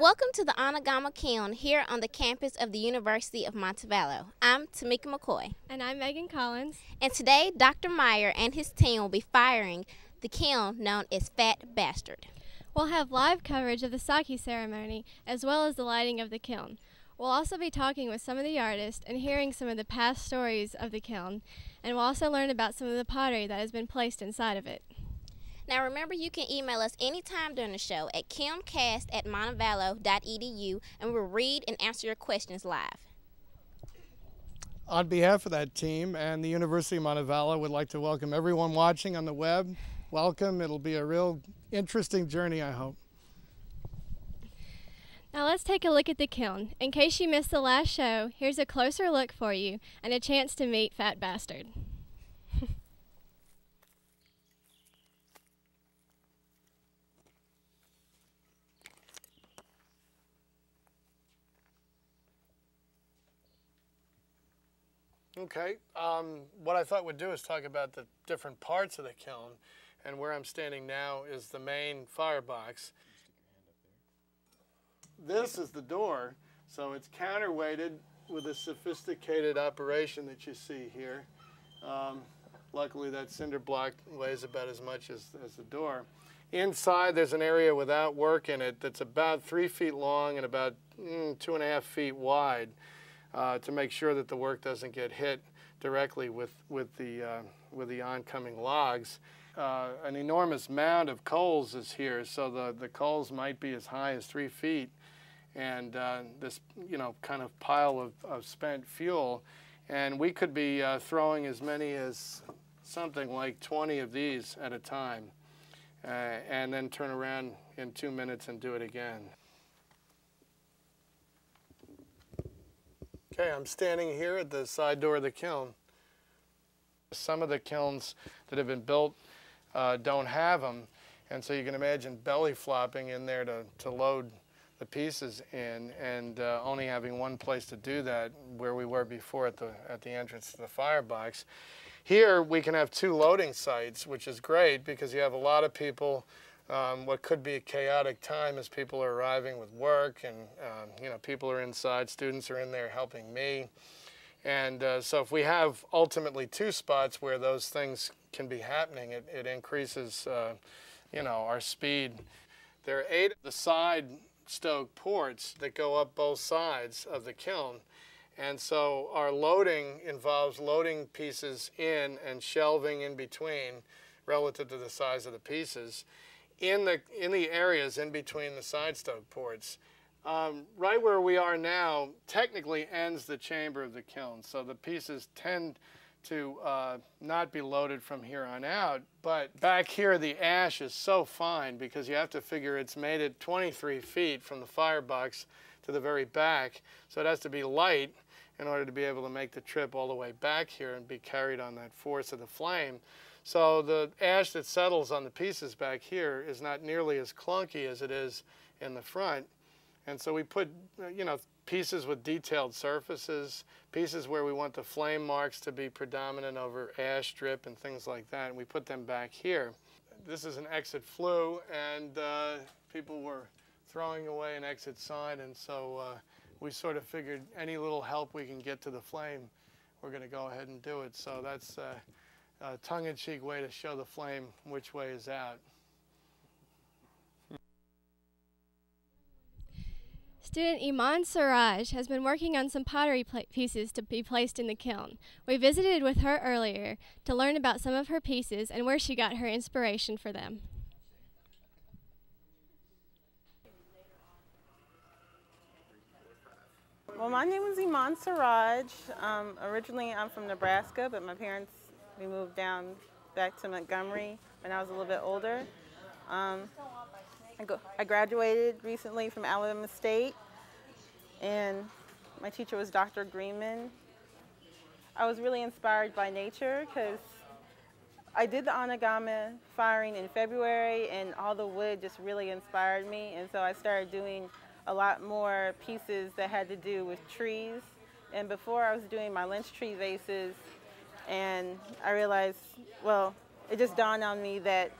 Welcome to the Anagama Kiln here on the campus of the University of Montevallo. I'm Tamika McCoy. And I'm Megan Collins. And today, Dr. Meyer and his team will be firing the kiln known as Fat Bastard. We'll have live coverage of the sake ceremony as well as the lighting of the kiln. We'll also be talking with some of the artists and hearing some of the past stories of the kiln. And we'll also learn about some of the pottery that has been placed inside of it. Now remember, you can email us anytime during the show at kilncast@montevallo.edu and we'll read and answer your questions live. On behalf of that team and the University of Montevallo, would like to welcome everyone watching on the web. Welcome. It'll be a real interesting journey, I hope. Now let's take a look at the kiln. In case you missed the last show, here's a closer look for you and a chance to meet Fat Bastard. Okay, what I thought we'd do is talk about the different parts of the kiln, and where I'm standing now is the main firebox. This is the door, so it's counterweighted with a sophisticated operation that you see here. Luckily that cinder block weighs about as much as the door. Inside there's an area without work in it that's about 3 feet long and about 2.5 feet wide. To make sure that the work doesn't get hit directly with the oncoming logs. An enormous mound of coals is here, so the coals might be as high as 3 feet, and this kind of pile of spent fuel, and we could be throwing as many as something like 20 of these at a time, and then turn around in 2 minutes and do it again. Okay, I'm standing here at the side door of the kiln. Some of the kilns that have been built don't have them, and so you can imagine belly flopping in there to load the pieces in, and only having one place to do that, where we were before at the entrance to the firebox. Here we can have 2 loading sites, which is great because you have a lot of people. What could be a chaotic time as people are arriving with work, and people are inside, students are in there helping me, and so if we have ultimately 2 spots where those things can be happening, it increases our speed. There are 8 of the side stoke ports that go up both sides of the kiln, and so our loading involves loading pieces in and shelving in between relative to the size of the pieces. In the areas in between the side stoke ports. Right where we are now technically ends the chamber of the kiln, so the pieces tend to not be loaded from here on out, but back here the ash is so fine because you have to figure it's made it 23 feet from the firebox to the very back, so it has to be light in order to be able to make the trip all the way back here and be carried on that force of the flame. So the ash that settles on the pieces back here is not nearly as clunky as it is in the front. And so we put, pieces with detailed surfaces, pieces where we want the flame marks to be predominant over ash drip and things like that, and we put them back here. This is an exit flue, and people were throwing away an exit sign, and so we sort of figured any little help we can get to the flame, we're going to go ahead and do it. So that's a tongue-in-cheek way to show the flame which way is out. Student Iman Siraj has been working on some pottery pieces to be placed in the kiln. We visited with her earlier to learn about some of her pieces and where she got her inspiration for them. Well, my name is Iman Siraj. Originally, I'm from Nebraska, but my parents, we moved down back to Montgomery when I was a little bit older. I graduated recently from Alabama State. and my teacher was Dr. Greenman. I was really inspired by nature because I did the Anagama firing in February, and all the wood just really inspired me, and so I started doing a lot more pieces that had to do with trees. And before, I was doing my lynch tree vases, and I realized, well, it just dawned on me that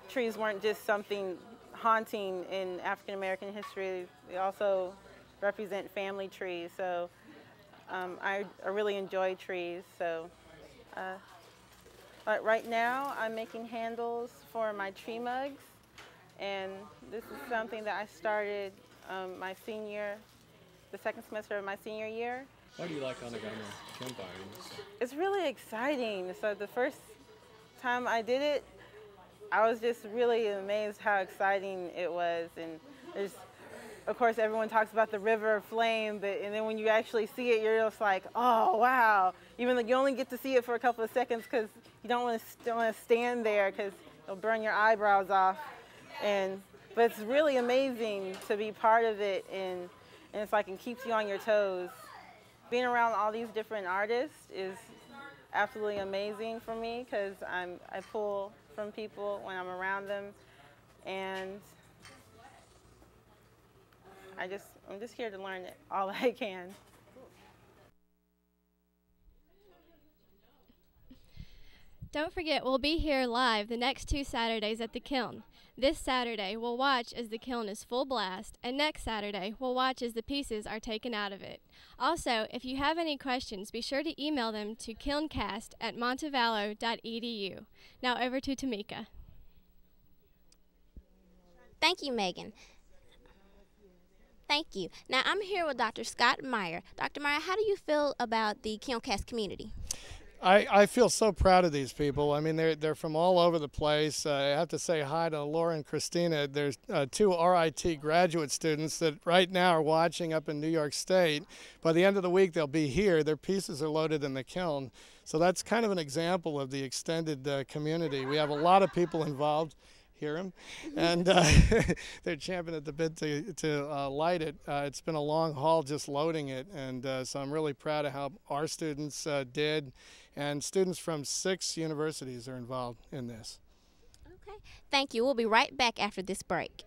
trees weren't just something haunting in African American history. They also represent family trees. So I really enjoy trees. So but right now I'm making handles for my tree mugs, and this is something that I started the second semester of my senior year. Why do you like Anagama kiln firing? It's really exciting. So the first time I did it, I was just really amazed how exciting it was. And there's, of course, everyone talks about the river of flame, and then when you actually see it, you're just like, oh, wow. Even though you only get to see it for a couple of seconds because you don't want to stand there because it'll burn your eyebrows off. But it's really amazing to be part of it, and it's like it keeps you on your toes. Being around all these different artists is absolutely amazing for me because I pull from people when I'm around them, and I'm just here to learn all I can. Don't forget, we'll be here live the next 2 Saturdays at the Kiln. This Saturday, we'll watch as the kiln is full blast, and next Saturday, we'll watch as the pieces are taken out of it. Also, if you have any questions, be sure to email them to kilncast@montevallo.edu. Now over to Tamika. Thank you, Megan. Thank you. Now I'm here with Dr. Scott Meyer. Dr. Meyer, how do you feel about the Kilncast community? I feel so proud of these people. I mean, they're from all over the place. I have to say hi to Laura and Christina. There's 2 RIT graduate students that right now are watching up in New York State. By the end of the week, they'll be here. Their pieces are loaded in the kiln. So that's kind of an example of the extended community. We have a lot of people involved. Hear them, and they're champing at the bit to light it. It's been a long haul just loading it, and so I'm really proud of how our students did, and students from 6 universities are involved in this. Okay, thank you. We'll be right back after this break.